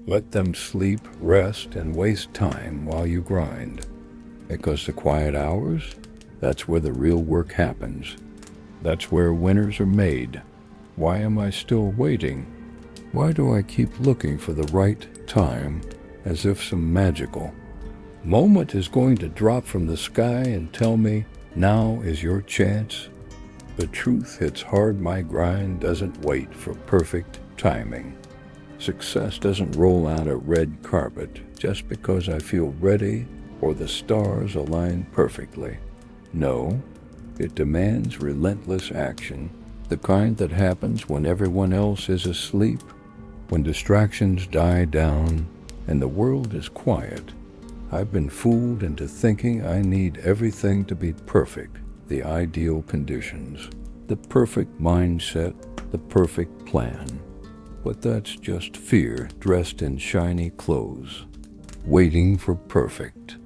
Let them sleep, rest, and waste time while you grind. Because the quiet hours, that's where the real work happens. That's where winners are made. Why am I still waiting? Why do I keep looking for the right time as if some magical moment is going to drop from the sky and tell me, now is your chance? The truth hits hard. My grind doesn't wait for perfect timing. Success doesn't roll out a red carpet just because I feel ready or the stars align perfectly. No, it demands relentless action, the kind that happens when everyone else is asleep, when distractions die down and the world is quiet. I've been fooled into thinking I need everything to be perfect, the ideal conditions, the perfect mindset, the perfect plan. But that's just fear dressed in shiny clothes, waiting for perfect.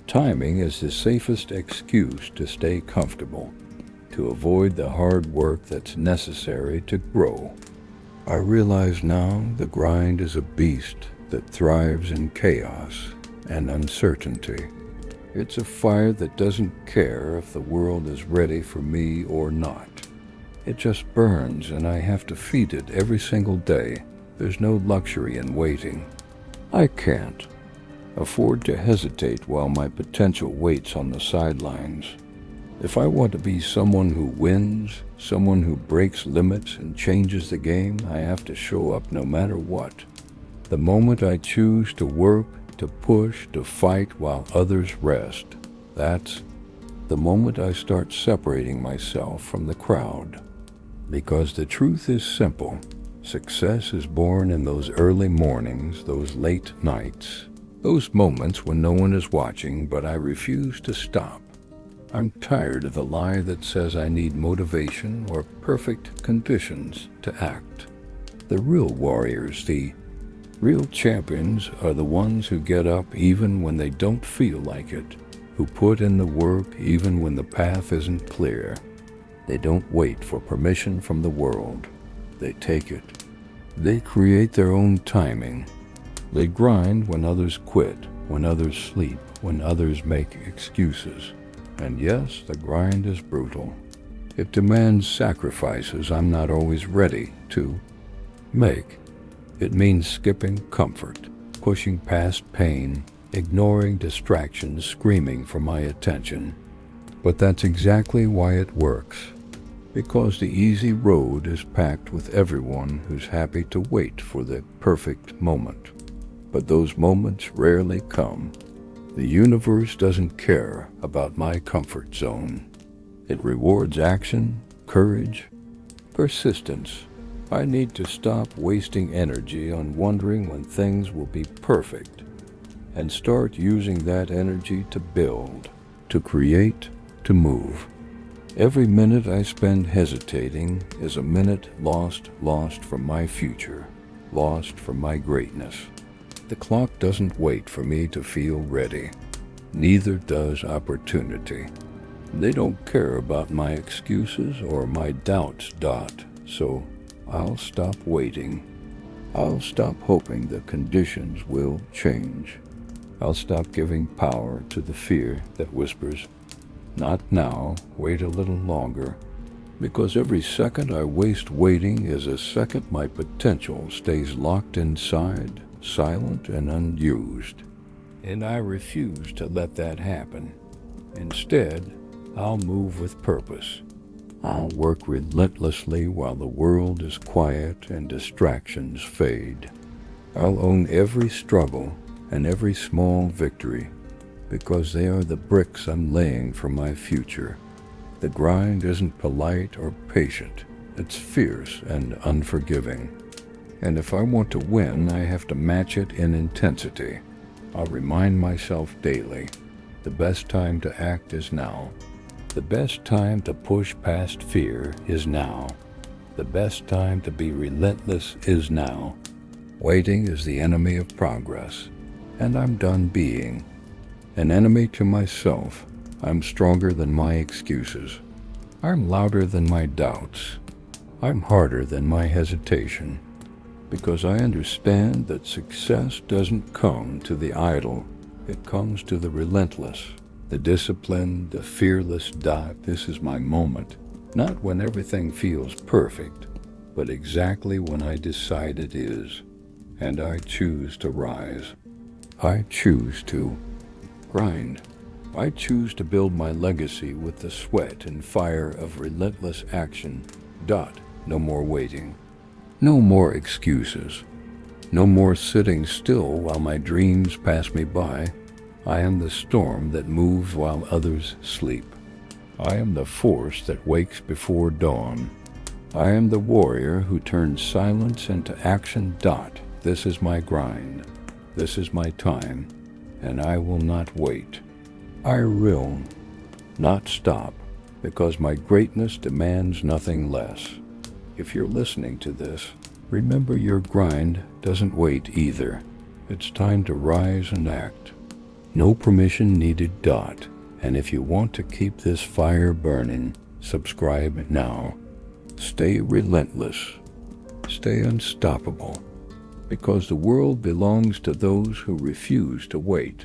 Timing is the safest excuse to stay comfortable, to avoid the hard work that's necessary to grow. I realize now the grind is a beast that thrives in chaos and uncertainty. It's a fire that doesn't care if the world is ready for me or not. It just burns and I have to feed it every single day. There's no luxury in waiting. I can't afford to hesitate while my potential waits on the sidelines. If I want to be someone who wins, someone who breaks limits and changes the game, I have to show up no matter what. The moment I choose to work, to push, to fight while others rest, that's the moment I start separating myself from the crowd. Because the truth is simple. Success is born in those early mornings, those late nights, those moments when no one is watching, but I refuse to stop. I'm tired of the lie that says I need motivation or perfect conditions to act. The real warriors, the real champions are the ones who get up even when they don't feel like it, who put in the work even when the path isn't clear. They don't wait for permission from the world. They take it. They create their own timing. They grind when others quit, when others sleep, when others make excuses. And yes, the grind is brutal. It demands sacrifices I'm not always ready to make. It means skipping comfort, pushing past pain, ignoring distractions screaming for my attention. But that's exactly why it works. Because the easy road is packed with everyone who's happy to wait for the perfect moment. But those moments rarely come. The universe doesn't care about my comfort zone. It rewards action, courage, persistence. I need to stop wasting energy on wondering when things will be perfect and start using that energy to build, to create, to move. Every minute I spend hesitating is a minute lost from my future, lost from my greatness. The clock doesn't wait for me to feel ready. Neither does opportunity. They don't care about my excuses or my doubts, So I'll stop waiting. I'll stop hoping the conditions will change. I'll stop giving power to the fear that whispers, not now, wait a little longer. Because every second I waste waiting is a second my potential stays locked inside, silent and unused. And I refuse to let that happen. Instead, I'll move with purpose. I'll work relentlessly while the world is quiet and distractions fade. I'll own every struggle and every small victory, because they are the bricks I'm laying for my future. The grind isn't polite or patient. It's fierce and unforgiving. And if I want to win, I have to match it in intensity. I'll remind myself daily, the best time to act is now. The best time to push past fear is now. The best time to be relentless is now. Waiting is the enemy of progress, and I'm done being an enemy to myself. I'm stronger than my excuses. I'm louder than my doubts. I'm harder than my hesitation. because I understand that success doesn't come to the idle. It comes to the relentless, the disciplined, the fearless dot. This is my moment. Not when everything feels perfect, but exactly when I decide it is. And I choose to rise. I choose to grind. I choose to build my legacy with the sweat and fire of relentless action. Dot. No more waiting. No more excuses. No more sitting still while my dreams pass me by. I am the storm that moves while others sleep. I am the force that wakes before dawn. I am the warrior who turns silence into action. Dot. This is my grind. This is my time, and I will not wait. I will not stop, because my greatness demands nothing less. If you're listening to this, remember your grind doesn't wait either. It's time to rise and act. No permission needed. Dot. And if you want to keep this fire burning, subscribe now. Stay relentless. Stay unstoppable. Because the world belongs to those who refuse to wait.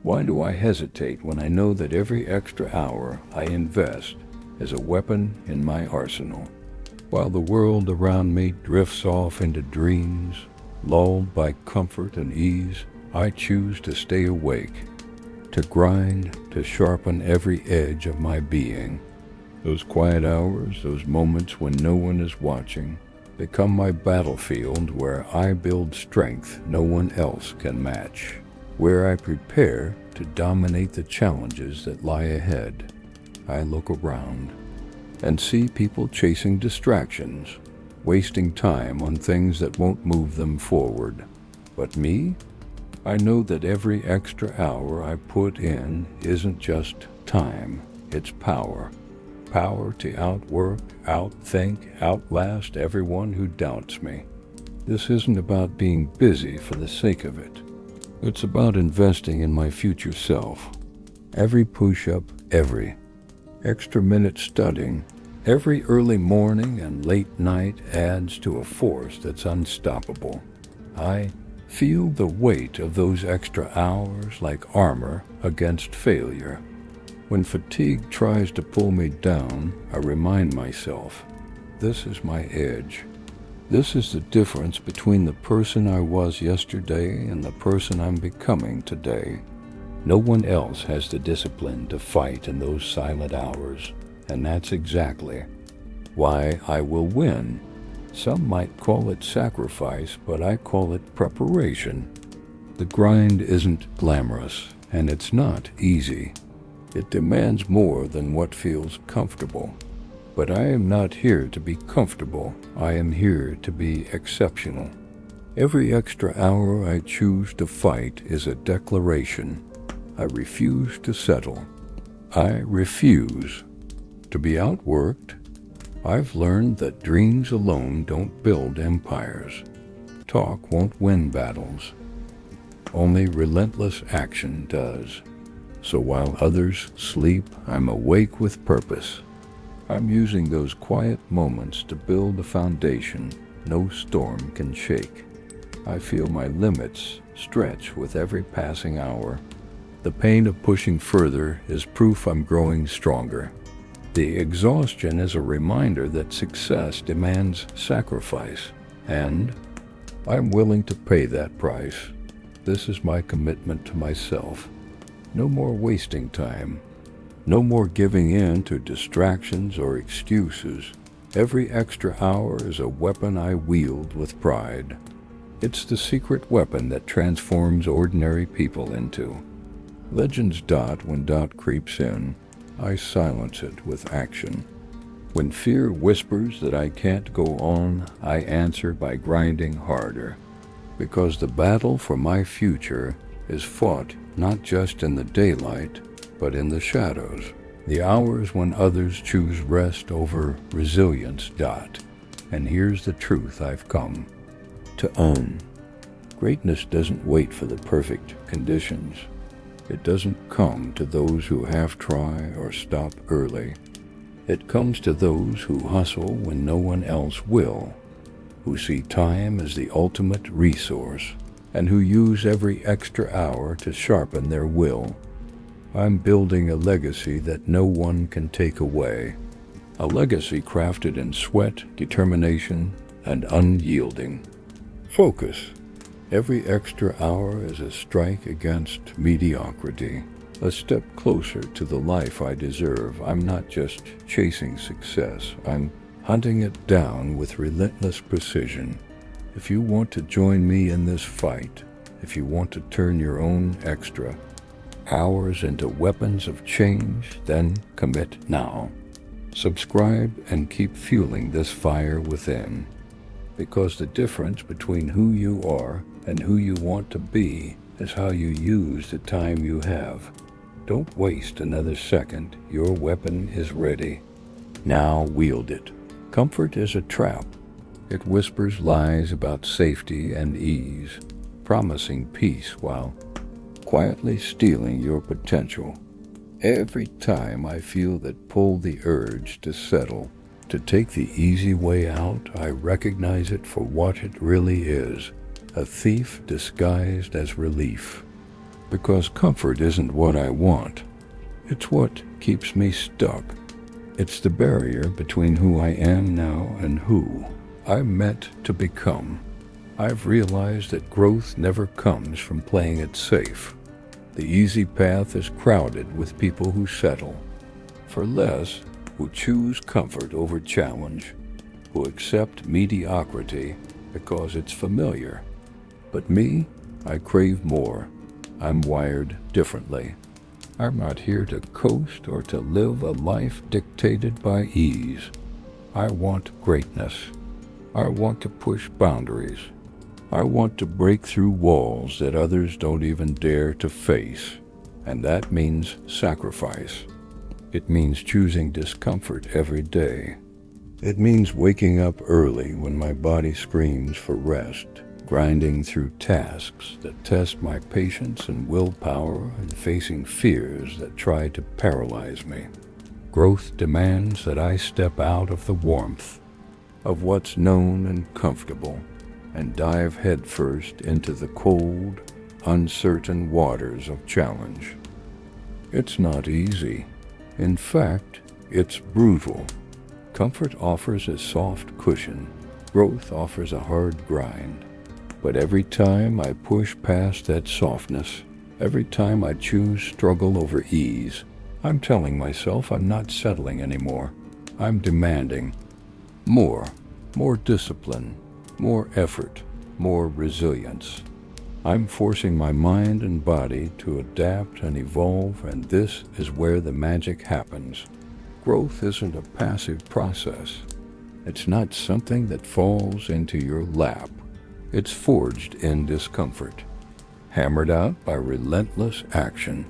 Why do I hesitate when I know that every extra hour I invest is a weapon in my arsenal? While the world around me drifts off into dreams, lulled by comfort and ease, I choose to stay awake, to grind, to sharpen every edge of my being. Those quiet hours, those moments when no one is watching, become my battlefield where I build strength no one else can match, where I prepare to dominate the challenges that lie ahead. I look around and see people chasing distractions, wasting time on things that won't move them forward. But me? I know that every extra hour I put in isn't just time, it's power. Power to outwork, outthink, outlast everyone who doubts me. This isn't about being busy for the sake of it. It's about investing in my future self. Every push-up, every extra minute studying, every early morning and late night adds to a force that's unstoppable. I feel the weight of those extra hours like armor against failure. When fatigue tries to pull me down, I remind myself, this is my edge. This is the difference between the person I was yesterday and the person I'm becoming today. No one else has the discipline to fight in those silent hours, and that's exactly why I will win. Some might call it sacrifice, but I call it preparation. The grind isn't glamorous, and it's not easy. It demands more than what feels comfortable. But I am not here to be comfortable. I am here to be exceptional. Every extra hour I choose to fight is a declaration. I refuse to settle. I refuse to be outworked. I've learned that dreams alone don't build empires. Talk won't win battles. Only relentless action does. So while others sleep, I'm awake with purpose. I'm using those quiet moments to build a foundation no storm can shake. I feel my limits stretch with every passing hour. The pain of pushing further is proof I'm growing stronger. The exhaustion is a reminder that success demands sacrifice, and I'm willing to pay that price. This is my commitment to myself. No more wasting time. No more giving in to distractions or excuses. Every extra hour is a weapon I wield with pride. It's the secret weapon that transforms ordinary people into legends. When doubt creeps in, I silence it with action. When fear whispers that I can't go on, I answer by grinding harder. Because the battle for my future is fought not just in the daylight, but in the shadows, the hours when others choose rest over resilience. And here's the truth I've come to own. Greatness doesn't wait for the perfect conditions. It doesn't come to those who half try or stop early. It comes to those who hustle when no one else will. who see time as the ultimate resource, and who use every extra hour to sharpen their will. I'm building a legacy that no one can take away. A legacy crafted in sweat, determination, and unyielding focus. Every extra hour is a strike against mediocrity, a step closer to the life I deserve. I'm not just chasing success, I'm hunting it down with relentless precision. If you want to join me in this fight, if you want to turn your own extra hours into weapons of change, then commit now. Subscribe and keep fueling this fire within, because the difference between who you are and who you want to be is how you use the time you have. Don't waste another second. Your weapon is ready. Now wield it. Comfort is a trap. It whispers lies about safety and ease, promising peace while quietly stealing your potential. Every time I feel that pull, the urge to settle, to take the easy way out, I recognize it for what it really is, a thief disguised as relief. Because comfort isn't what I want. It's what keeps me stuck. It's the barrier between who I am now and who I'm meant to become. I've realized that growth never comes from playing it safe. The easy path is crowded with people who settle for less, who choose comfort over challenge, who accept mediocrity because it's familiar. But me, I crave more. I'm wired differently. I'm not here to coast or to live a life dictated by ease. I want greatness. I want to push boundaries. I want to break through walls that others don't even dare to face. And that means sacrifice. It means choosing discomfort every day. It means waking up early when my body screams for rest, grinding through tasks that test my patience and willpower, and facing fears that try to paralyze me. Growth demands that I step out of the warmth of what's known and comfortable and dive headfirst into the cold, uncertain waters of challenge. It's not easy. In fact, it's brutal. Comfort offers a soft cushion. Growth offers a hard grind. But every time I push past that softness, every time I choose struggle over ease, I'm telling myself I'm not settling anymore. I'm demanding more discipline, more effort, more resilience. I'm forcing my mind and body to adapt and evolve, and this is where the magic happens. Growth isn't a passive process. It's not something that falls into your lap. It's forged in discomfort, hammered out by relentless action.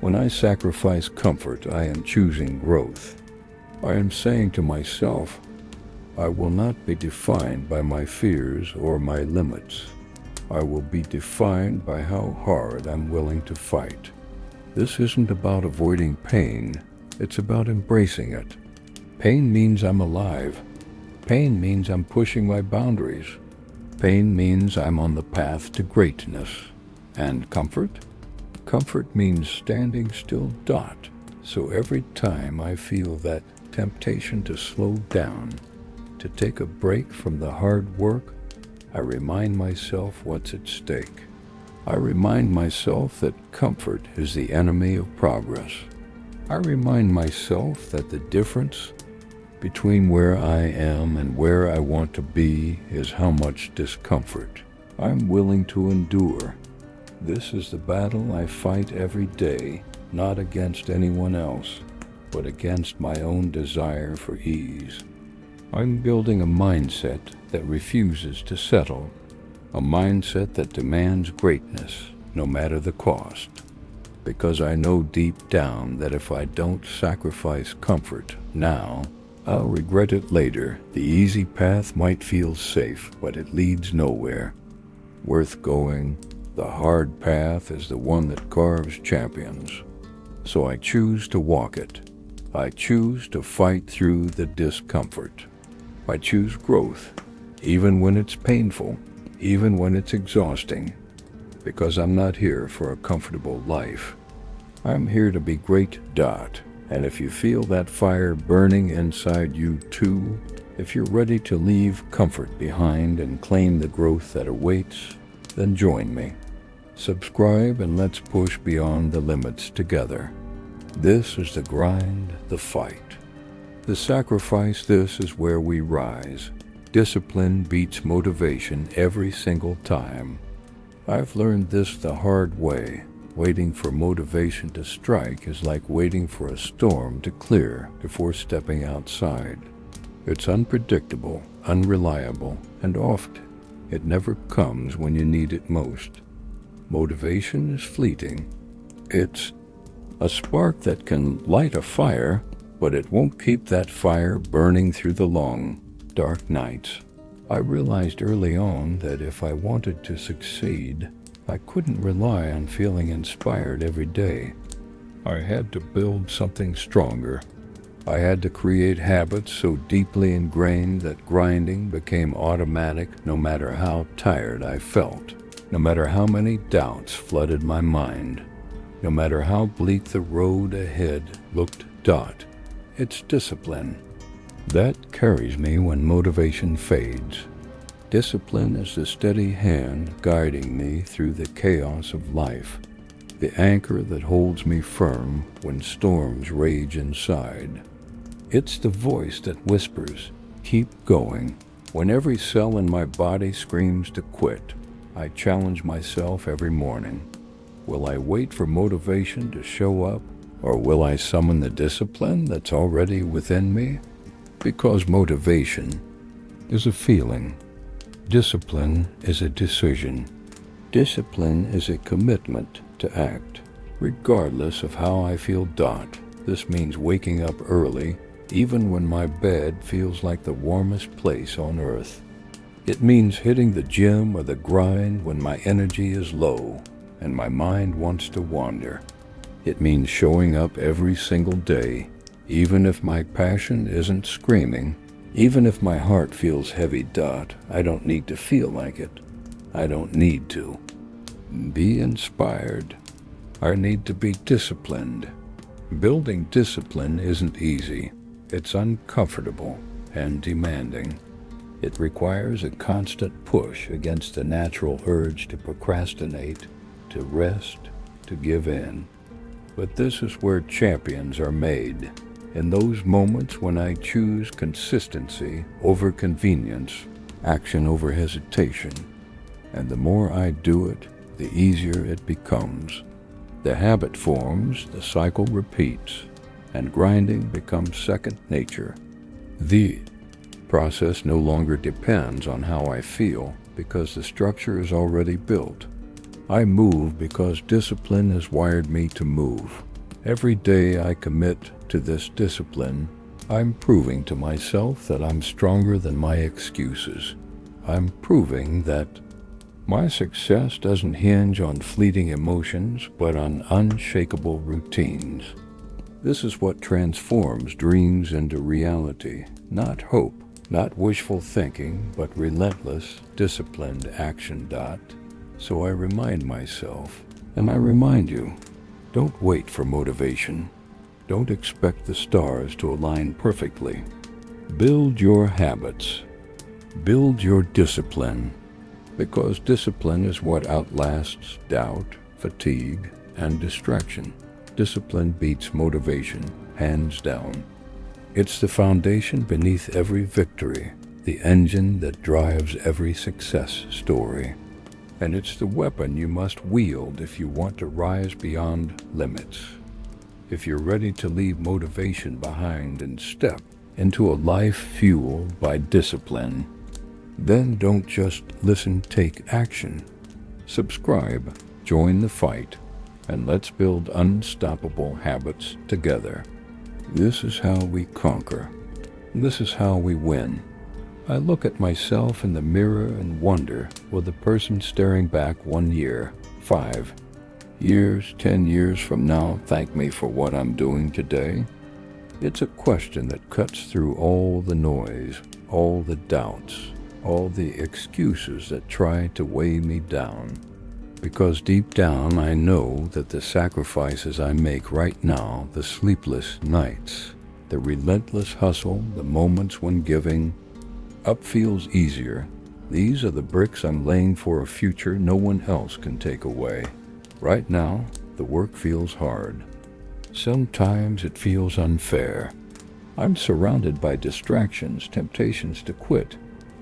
When I sacrifice comfort, I am choosing growth. I am saying to myself, I will not be defined by my fears or my limits. I will be defined by how hard I'm willing to fight. This isn't about avoiding pain. It's about embracing it. Pain means I'm alive. Pain means I'm pushing my boundaries. Pain means I'm on the path to greatness. And comfort? Comfort means standing still. So every time I feel that temptation to slow down, to take a break from the hard work, I remind myself what's at stake. I remind myself that comfort is the enemy of progress. I remind myself that the difference between where I am and where I want to be is how much discomfort I'm willing to endure. This is the battle I fight every day, not against anyone else, but against my own desire for ease. I'm building a mindset that refuses to settle, a mindset that demands greatness no matter the cost, because I know deep down that if I don't sacrifice comfort now, I'll regret it later. The easy path might feel safe, but it leads nowhere worth going. The hard path is the one that carves champions. So I choose to walk it. I choose to fight through the discomfort. I choose growth, even when it's painful, even when it's exhausting, because I'm not here for a comfortable life. I'm here to be great. And if you feel that fire burning inside you too, if you're ready to leave comfort behind and claim the growth that awaits, then join me. Subscribe and let's push beyond the limits together. This is the grind, the fight, the sacrifice. This is where we rise. Discipline beats motivation every single time. I've learned this the hard way. Waiting for motivation to strike is like waiting for a storm to clear before stepping outside. It's unpredictable, unreliable, and oft it never comes when you need it most. Motivation is fleeting. It's a spark that can light a fire, but it won't keep that fire burning through the long, dark nights. I realized early on that if I wanted to succeed, I couldn't rely on feeling inspired every day. I had to build something stronger. I had to create habits so deeply ingrained that grinding became automatic no matter how tired I felt, no matter how many doubts flooded my mind, no matter how bleak the road ahead looked. It's discipline that carries me when motivation fades. Discipline is the steady hand guiding me through the chaos of life, the anchor that holds me firm when storms rage inside. It's the voice that whispers, "Keep going." When every cell in my body screams to quit, I challenge myself every morning. Will I wait for motivation to show up, or will I summon the discipline that's already within me? Because motivation is a feeling. Discipline is a decision. Discipline is a commitment to act, regardless of how I feel. This means waking up early, even when my bed feels like the warmest place on earth. It means hitting the gym or the grind when my energy is low and my mind wants to wander. It means showing up every single day, even if my passion isn't screaming. Even if my heart feels heavy. I don't need to feel like it. I don't need to be inspired. I need to be disciplined. Building discipline isn't easy. It's uncomfortable and demanding. It requires a constant push against the natural urge to procrastinate, to rest, to give in. But this is where champions are made. In those moments when I choose consistency over convenience, action over hesitation, and the more I do it, the easier it becomes. The habit forms, the cycle repeats, and grinding becomes second nature. The process no longer depends on how I feel because the structure is already built. I move because discipline has wired me to move. Every day I commit to this discipline, I'm proving to myself that I'm stronger than my excuses. I'm proving that my success doesn't hinge on fleeting emotions, but on unshakable routines. This is what transforms dreams into reality. Not hope, not wishful thinking, but relentless, disciplined action. So I remind myself, and I remind you, don't wait for motivation. Don't expect the stars to align perfectly. Build your habits. Build your discipline. Because discipline is what outlasts doubt, fatigue, and distraction. Discipline beats motivation, hands down. It's the foundation beneath every victory, the engine that drives every success story. And it's the weapon you must wield if you want to rise beyond limits. If you're ready to leave motivation behind and step into a life fueled by discipline, then don't just listen, take action. Subscribe, join the fight, and let's build unstoppable habits together. This is how we conquer. This is how we win. I look at myself in the mirror and wonder, will the person staring back 1 year, 5 years, 10 years from now thank me for what I'm doing today? It's a question that cuts through all the noise, all the doubts, all the excuses that try to weigh me down. Because deep down I know that the sacrifices I make right now, the sleepless nights, the relentless hustle, the moments when giving up feels easier, these are the bricks I'm laying for a future no one else can take away. Right now, the work feels hard. Sometimes it feels unfair. I'm surrounded by distractions, temptations to quit,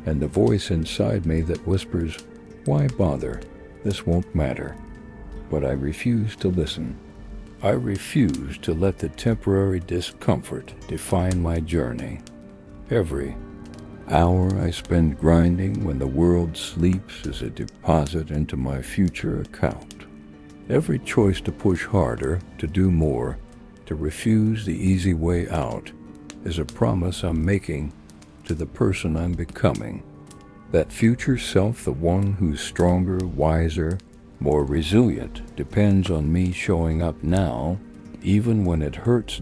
and the voice inside me that whispers, "Why bother? This won't matter." But I refuse to listen. I refuse to let the temporary discomfort define my journey. Every hour I spend grinding when the world sleeps is a deposit into my future account. Every choice to push harder, to do more, to refuse the easy way out, is a promise I'm making to the person I'm becoming. That future self, the one who's stronger, wiser, more resilient, depends on me showing up now, even when it hurts.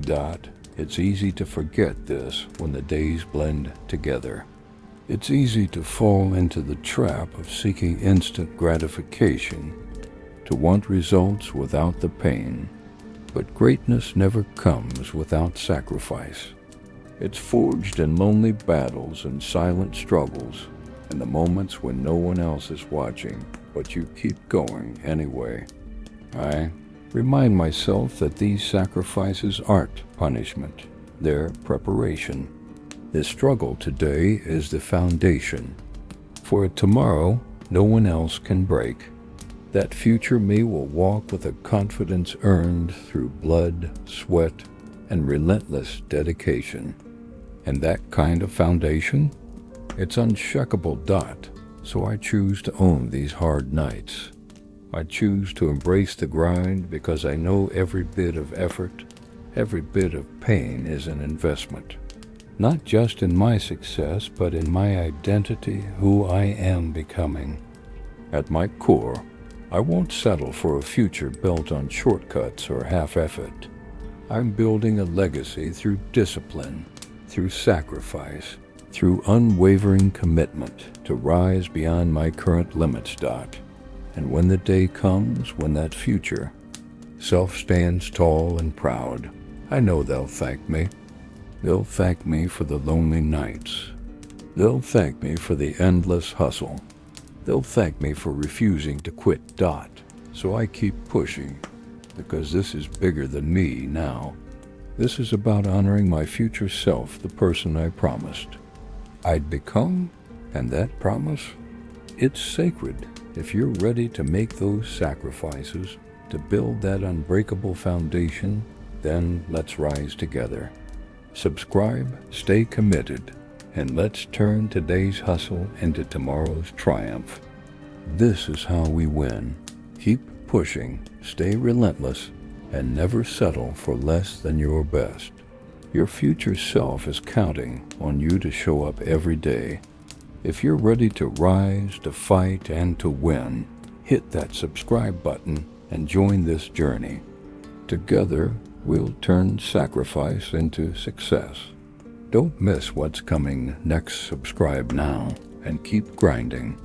It's easy to forget this when the days blend together. It's easy to fall into the trap of seeking instant gratification, to want results without the pain. But greatness never comes without sacrifice. It's forged in lonely battles and silent struggles, and the moments when no one else is watching, but you keep going anyway. I remind myself that these sacrifices aren't punishment, they're preparation. The struggle today is the foundation for a tomorrow no one else can break. That future me will walk with a confidence earned through blood, sweat, and relentless dedication. And that kind of foundation? It's unshakable. So I choose to own these hard nights. I choose to embrace the grind because I know every bit of effort, every bit of pain is an investment. Not just in my success, but in my identity, who I am becoming. At my core, I won't settle for a future built on shortcuts or half-effort. I'm building a legacy through discipline, through sacrifice, through unwavering commitment to rise beyond my current limits. And when the day comes when that future self stands tall and proud, I know they'll thank me. They'll thank me for the lonely nights. They'll thank me for the endless hustle. They'll thank me for refusing to quit. So I keep pushing, because this is bigger than me now. This is about honoring my future self, the person I promised I'd become, and that promise, it's sacred. If you're ready to make those sacrifices, to build that unbreakable foundation, then let's rise together. Subscribe, stay committed, and let's turn today's hustle into tomorrow's triumph. This is how we win. Keep pushing, stay relentless, and never settle for less than your best. Your future self is counting on you to show up every day. If you're ready to rise, to fight, and to win, hit that subscribe button and join this journey. Together, we'll turn sacrifice into success. Don't miss what's coming next. Subscribe now and keep grinding.